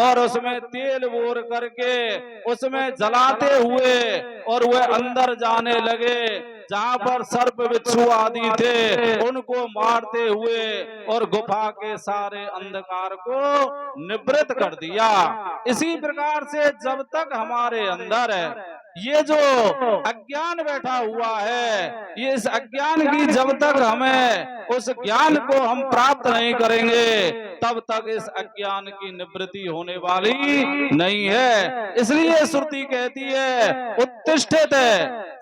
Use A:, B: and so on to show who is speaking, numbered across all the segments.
A: और उसमें तेल बोर करके उसमें जलाते हुए और वह अंदर जाने लगे। जहां पर सर्प बिच्छू आदि थे उनको मारते हुए और गुफा के सारे अंधकार को निवृत्त कर दिया। इसी प्रकार से जब तक हमारे अंदर ये जो अज्ञान बैठा हुआ है, ये इस अज्ञान की जब तक हमें उस ज्ञान को हम प्राप्त नहीं करेंगे तब तक इस अज्ञान की निवृत्ति होने वाली नहीं है। इसलिए श्रुति कहती है उत्तिष्ठित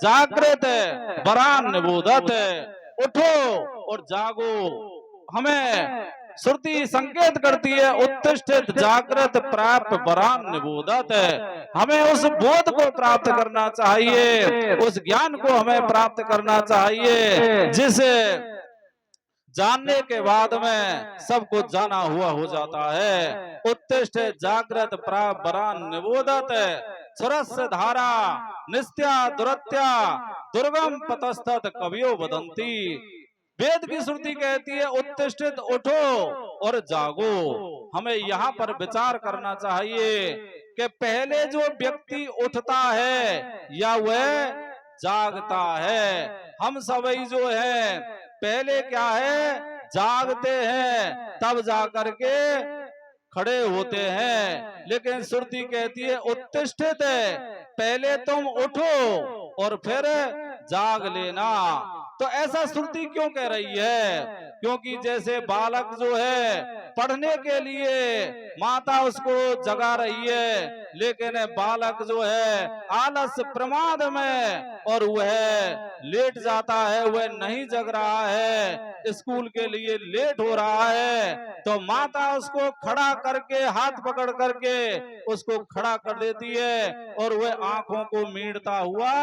A: जागृत वरान निबोधत, उठो और जागो। हमें श्रुति संकेत करती है उत्तिष्ठित जागृत प्राप्त वरान निबोधत, हमें उस बोध को प्राप्त करना चाहिए, उस ज्ञान को हमें प्राप्त करना चाहिए जिसे जानने के बाद में सब कुछ जाना हुआ हो जाता है। उत्तिष्ठ जागृत वरान निबोधत सुरस्य धारा निस्त्या दुरत्या दुर्गम पतस्तत कवियो वदंती। वेद की श्रुति कहती है उत्तिष्ठित, उठो और जागो। हमें यहाँ पर विचार करना चाहिए कि पहले जो व्यक्ति उठता है या वह जागता है। हम सभी जो है पहले क्या है जागते हैं तब जाकर के खड़े होते हैं, लेकिन श्रुति कहती है उत्तिष्ठित है, पहले तुम उठो और फिर जाग लेना। तो ऐसा श्रुति क्यों कह रही है? क्योंकि जैसे बालक जो है पढ़ने के लिए माता उसको जगा रही है, लेकिन बालक जो है आलस प्रमाद में और वह लेट जाता है, वह नहीं जग रहा है, स्कूल के लिए लेट हो रहा है, तो माता उसको खड़ा करके हाथ पकड़ करके उसको खड़ा कर देती है और वह आंखों को मीड़ता हुआ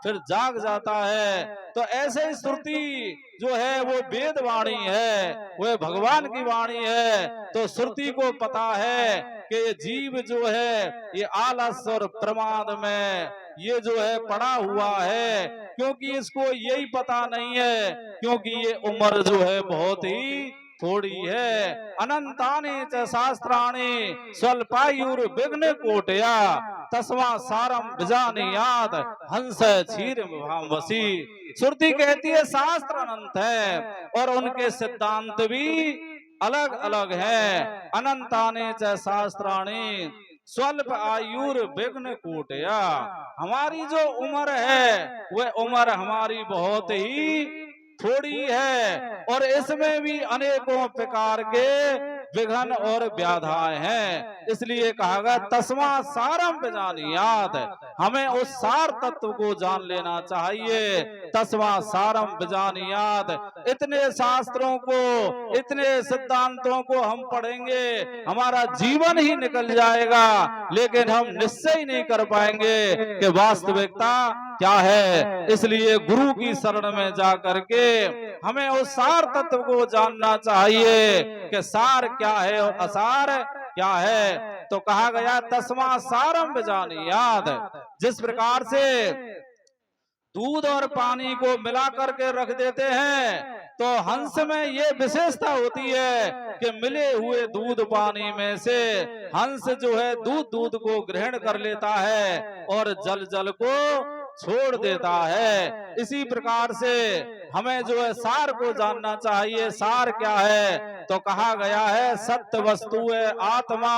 A: फिर जाग जाता है। तो ऐसे ही श्रुति जो है वो वेद वाणी है, वह भगवान की वाणी है। तो श्रुति को पता है कि ये जीव जो है ये आलस और प्रमाद में ये जो है पड़ा हुआ है, क्योंकि इसको यही पता नहीं है, क्योंकि ये उम्र जो है बहुत ही थोड़ी है। अनंतानि च शास्त्राणि स्वल्पायुर विघ्न कोटया तस्मा सारम विजानीयात हंस क्षीर वसी। श्रुति कहती है शास्त्र अनंत है और उनके सिद्धांत भी अलग अलग हैं। अनंतानि च शास्त्राणि स्वल्प आयुर विघ्न कोटया, हमारी जो उम्र है वह उम्र हमारी बहुत ही थोड़ी है और इसमें भी अनेकों प्रकार के विघ्न और व्याधाएं हैं। इसलिए कहा गया तस्मा सारम विजानीयात, हमें उस सार तत्व को जान लेना चाहिए। तस्मा सारम विजानीयात, इतने शास्त्रों को इतने सिद्धांतों को हम पढ़ेंगे हमारा जीवन ही निकल जाएगा, लेकिन हम निश्चय नहीं कर पाएंगे कि वास्तविकता क्या है। इसलिए गुरु की शरण में जा करके हमें उस सार तत्व को जानना चाहिए कि सार क्या है और असार क्या है। तो कहा गया तस्मा सारम विजानीयात, जिस प्रकार से दूध और पानी को मिला करके रख देते हैं तो हंस में ये विशेषता होती है कि मिले हुए दूध पानी में से हंस जो है दूध को ग्रहण कर लेता है और जल को छोड़ देता है। इसी प्रकार से हमें जो है सार को जानना चाहिए। सार क्या है? तो कहा गया है सत्य वस्तु है आत्मा,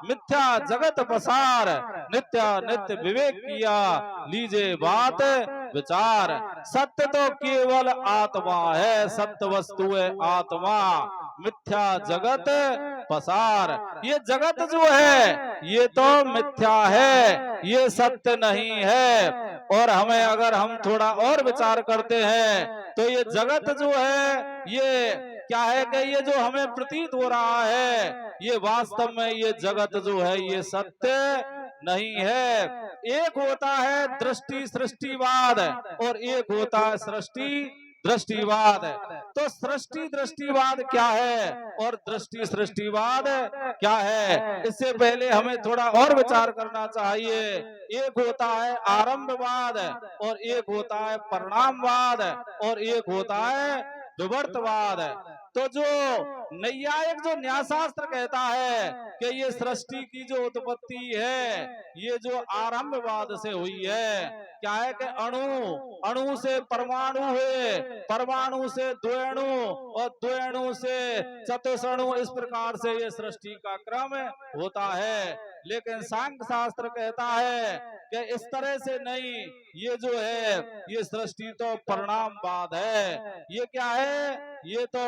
A: मिथ्या जगत पसार, नित्या नित्य विवेक किया लीजिए बात विचार। सत्य तो केवल आत्मा है, सत्य वस्तु है आत्मा, मिथ्या जगत पसार। ये जगत जो है ये तो मिथ्या है, ये सत्य नहीं है। और हमें अगर हम थोड़ा और विचार करते हैं तो ये जगत जो है ये क्या है कि ये जो हमें प्रतीत हो रहा है ये वास्तव में ये जगत जो है ये सत्य नहीं है। एक होता है दृष्टि सृष्टिवाद और एक होता है सृष्टि दृष्टिवाद। तो सृष्टि दृष्टिवाद क्या है और दृष्टि सृष्टिवाद क्या है, इससे पहले हमें थोड़ा और विचार करना चाहिए। एक होता है आरंभवाद और एक होता है परिणामवाद और एक होता है विवर्तवाद। तो जो नैयायिक जो न्यायशास्त्र कहता है कि ये सृष्टि की जो उत्पत्ति है ये जो आरंभवाद से हुई है, क्या है कि अणु, अणु से परमाणु हुए, परमाणु से द्वैणु और द्वैणु से चतुष्णु, इस प्रकार से ये सृष्टि का क्रम होता है। लेकिन सांख्य शास्त्र कहता है कि इस तरह से नहीं, ये जो है ये सृष्टि तो परिणामवाद है। ये क्या है? ये तो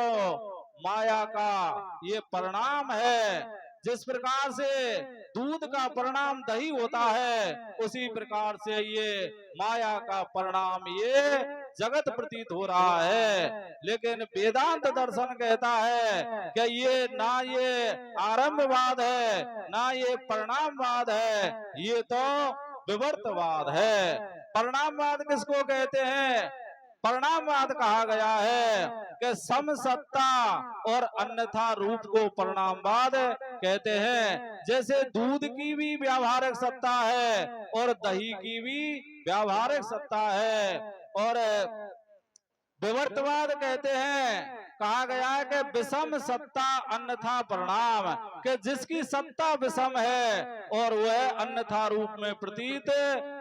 A: माया का ये परिणाम है। जिस प्रकार से दूध का परिणाम दही होता है, उसी प्रकार से ये माया का परिणाम ये जगत प्रतीत हो रहा है। लेकिन वेदांत दर्शन कहता है कि ये ना ये आरंभवाद है, ना ये परिणामवाद है, ये तो विवर्तवाद है। परिणामवाद किसको कहते हैं? परिणामवाद कहा गया है कि समसत्ता और अन्यथा रूप को परिणामवाद कहते हैं। जैसे दूध की भी व्यावहारिक सत्ता है और दही की भी व्यावहारिक सत्ता है। और विवर्तवाद कहते हैं, कहा गया है कि विषम सत्ता अन्यथा परिणाम, कि जिसकी सत्ता विषम है और वह अन्यथा रूप में प्रतीत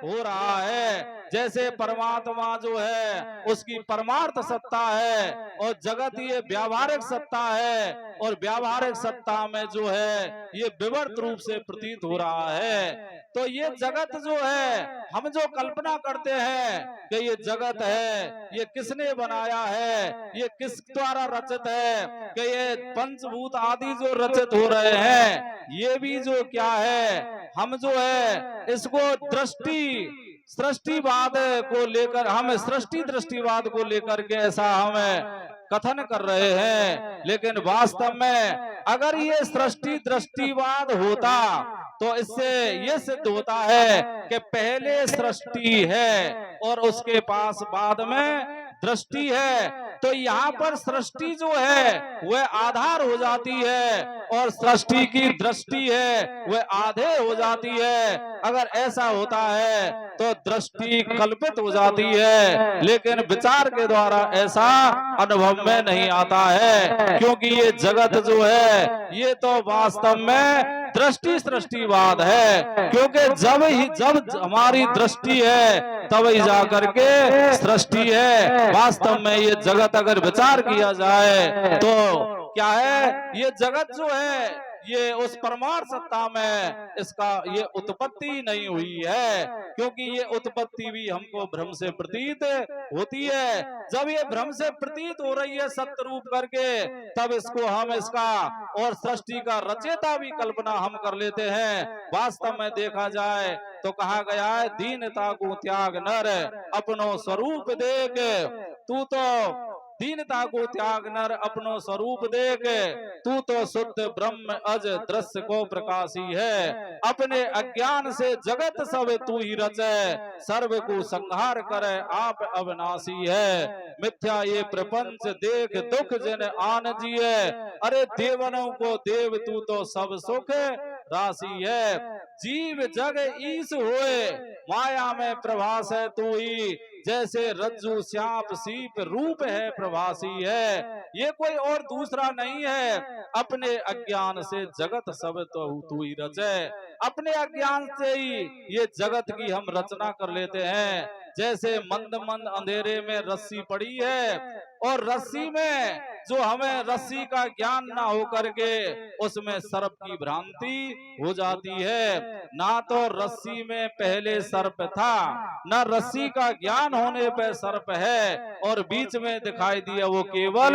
A: हो रहा है। जैसे परमात्मा जो है उसकी परमार्थ सत्ता है और जगत ये व्यावहारिक सत्ता है, और व्यावहारिक सत्ता में जो है ये विवर्त रूप से प्रतीत हो रहा है। तो ये जगत जो है, हम जो कल्पना करते हैं कि ये जगत है, ये किसने बनाया है, ये किस द्वारा रचित है, कि ये पंचभूत आदि जो रचित हो रहे हैं, ये भी जो क्या है, हम जो है इसको सृष्टिवाद को लेकर, हम सृष्टि दृष्टिवाद को लेकर के ऐसा हम कथन कर रहे हैं। लेकिन वास्तव में अगर ये सृष्टि दृष्टिवाद होता तो इससे ये सिद्ध होता है कि पहले सृष्टि है और उसके पास बाद में दृष्टि है। तो यहाँ पर सृष्टि जो है वह आधार हो जाती है और सृष्टि की दृष्टि है वह आधे हो जाती है। अगर ऐसा होता है तो दृष्टि कल्पित हो जाती है, लेकिन विचार के द्वारा ऐसा अनुभव में नहीं आता है, क्योंकि ये जगत जो है ये तो वास्तव में दृष्टि सृष्टिवाद है। क्योंकि जब हमारी दृष्टि है तब ही जाकर के सृष्टि है। वास्तव में ये जगत अगर विचार किया जाए तो क्या है, ये जगत जो है ये उस परमार्थ सत्ता में इसका ये उत्पत्ति नहीं हुई है, क्योंकि ये उत्पत्ति भी हमको भ्रम से प्रतीत होती है। जब ये भ्रम से प्रतीत हो रही है सत्य रूप करके, तब इसको हम इसका और सृष्टि का रचयिता भी कल्पना हम कर लेते हैं। वास्तव में देखा जाए तो कहा गया है, दीनता को त्याग नर अपनो स्वरूप देख। तू तो दीनता को त्याग नर अपनो स्वरूप देख, तू तो शुद्ध ब्रह्म अज दृश्य को प्रकाशी है। अपने अज्ञान से जगत सब तू ही रचे, सर्व को संहार करे आप अविनाशी है। मिथ्या ये प्रपंच देख दुख जिन आन जिए, अरे देवनों को देव तू तो सब सुख राशि है। जीव जग ईश होए, माया में प्रभास है तू ही, जैसे रज्जु श्याप सीप रूप है प्रभासी है। ये कोई और दूसरा नहीं है, अपने अज्ञान से जगत सब तो तू ही रचे। अपने अज्ञान से ही ये जगत की हम रचना कर लेते हैं। जैसे मंद मंद अंधेरे में रस्सी पड़ी है और रस्सी में जो हमें रस्सी का ज्ञान ना हो करके उसमें सर्प की भ्रांति हो जाती है। ना तो रस्सी में पहले सर्प था, ना रस्सी का ज्ञान होने पे सर्प है, और बीच में दिखाई दिया वो केवल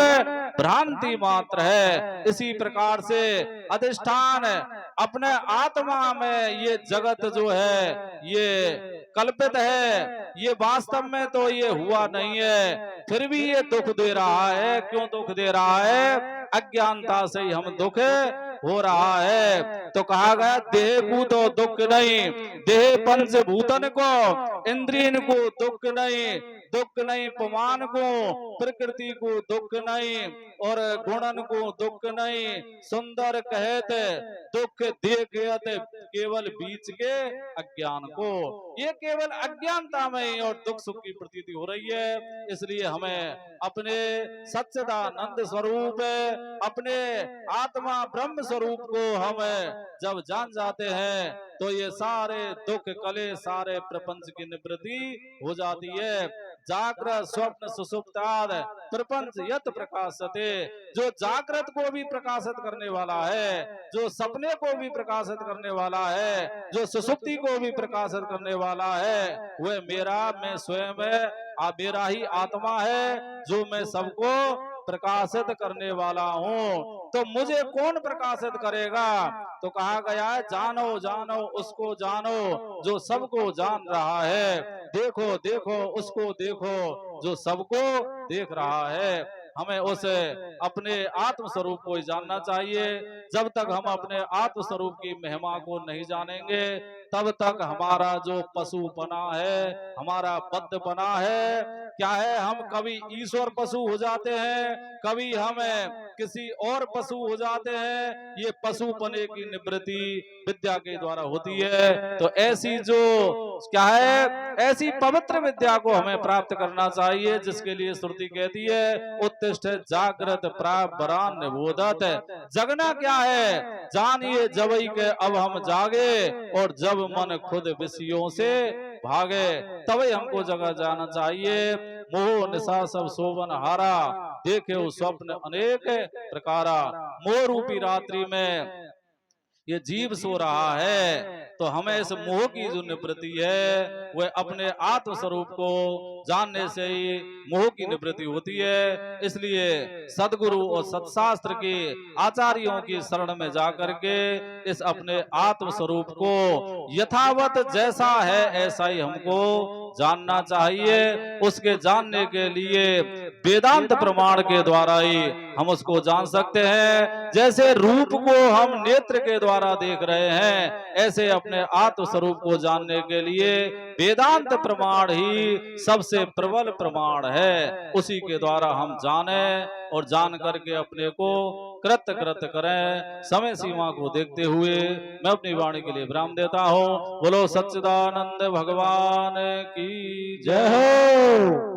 A: भ्रांति मात्र है। इसी प्रकार से अधिष्ठान अपने आत्मा में ये जगत जो है ये कल्पित है, ये वास्तव में तो ये हुआ नहीं है, फिर भी ये दुख दे रहा है। क्यों दुख दे रहा है? अज्ञानता से ही हम दुख हो रहा है। तो कहा गया, देह को तो दुख नहीं, देह पंचभूतन को इंद्रियन को दुख नहीं, दुख नहीं पमान को, प्रकृति को दुख नहीं और गुणन को दुख नहीं। सुंदर कहत दुख देखत केवल बीच के अज्ञान को। ये केवल अज्ञानता में ही और दुख सुख की प्रतीति हो रही है। इसलिए हमें अपने सच्चिदानंद स्वरूप, अपने आत्मा ब्रह्म स्वरूप को हम जब जान जाते हैं तो ये सारे दुख कले सारे प्रपंच की निवृत्ति हो जाती है। जागृत स्वप्न सुसुप्ताद प्रपंच यत प्रकाशते, जो जागृत को भी प्रकाशित करने वाला है, जो सपने को भी प्रकाशित करने वाला है, जो सुसुप्ति को भी प्रकाशित करने वाला है, वह मेरा, मैं स्वयं मेरा ही आत्मा है जो मैं सबको प्रकाशित करने वाला हूँ। तो मुझे कौन प्रकाशित करेगा? तो कहा गया है जानो जानो उसको जानो जो सबको जान रहा है, देखो देखो उसको देखो जो सबको देख रहा है। हमें उस अपने आत्म स्वरूप को ही जानना चाहिए। जब तक हम अपने आत्म स्वरूप की महिमा को नहीं जानेंगे तब तक हमारा जो पशुपना है, हमारा बद्धपना है, क्या है, हम कभी ईश्वर पशु हो जाते हैं, कभी हम किसी और पशु हो जाते हैं। ये पशुपने की निवृत्ति विद्या के द्वारा होती है। तो ऐसी जो क्या है, ऐसी पवित्र विद्या को हमें प्राप्त करना चाहिए, जिसके लिए श्रुति कहती है उत्तिष्ठ जागृत प्रावरान निबोधत। जगना क्या है? जानिए जबई के अब हम जागे, और जब मन खुद विषयों से भागे तभी हमको जगह जाना चाहिए। मोह निशा सब शोभन हारा, देखे वो स्वप्न अनेक प्रकारा। मोह रूपी रात्रि में ये जीव सो रहा है, तो हमें इस मोह की जो निवृत्ति है वह अपने आत्म स्वरूप को जानने से ही मोह की निवृत्ति होती है। इसलिए सदगुरु और सत्शास्त्र के आचार्यों की शरण में जाकर के इस अपने आत्म स्वरूप को यथावत जैसा है ऐसा ही हमको जानना चाहिए। उसके जानने के लिए वेदांत प्रमाण के द्वारा ही हम उसको जान सकते हैं। जैसे रूप को हम नेत्र के द्वारा देख रहे हैं, ऐसे अपने आत्म स्वरूप को जानने के लिए वेदांत प्रमाण ही सबसे प्रबल प्रमाण है। उसी के द्वारा हम जाने और जान करके अपने को कृत कृत करें। समय सीमा को देखते हुए मैं अपनी वाणी के लिए विराम देता हूँ। बोलो सच्चिदानंद भगवान की जय हो।